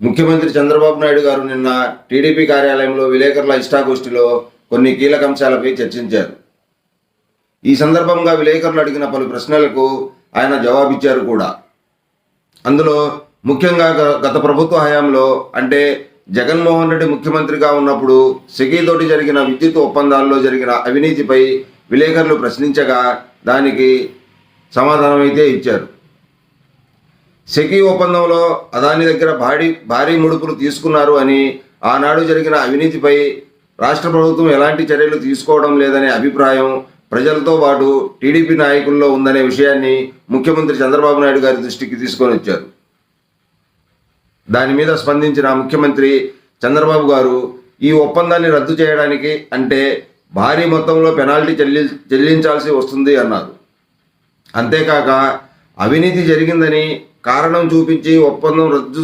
ముఖ్యమంత్రి చంద్రబాబు నాయుడు గారు నిన్న టీడీపీ కార్యాలయంలో విలేకరుల ఇష్టాగోష్ఠిలో కొన్ని కీలక అంశాలపై చర్చించారు. ఈ సందర్భంగా విలేకరులు అడిగిన పలు ప్రశ్నలకు ఆయన జవాబిచ్చారు కూడా. అందులో ముఖ్యంగా గత ప్రభుత్వ హయాంలో అంటే జగన్మోహన్ రెడ్డి ముఖ్యమంత్రిగా ఉన్నప్పుడు సెకీతోటి జరిగిన విద్యుత్ ఒప్పందాల్లో జరిగిన అవినీతిపై విలేకరులు ప్రశ్నించగా దానికి సమాధానం అయితే ఇచ్చారు. సెకీ ఒప్పందంలో అదాని దగ్గర భారీ ముడుపులు తీసుకున్నారు అని, ఆనాడు జరిగిన అవినీతిపై రాష్ట్ర ప్రభుత్వం ఎలాంటి చర్యలు తీసుకోవడం లేదనే అభిప్రాయం ప్రజలతో పాటు టీడీపీ నాయకుల్లో ఉందనే విషయాన్ని ముఖ్యమంత్రి చంద్రబాబు నాయుడు గారి దృష్టికి తీసుకొని వచ్చారు. దాని మీద స్పందించిన ముఖ్యమంత్రి చంద్రబాబు గారు ఈ ఒప్పందాన్ని రద్దు చేయడానికి అంటే భారీ మొత్తంలో పెనాల్టీ చెల్లించాల్సి వస్తుంది అన్నారు. అంతేకాక అవినీతి జరిగిందని కారణం చూపించి ఒప్పందం రద్దు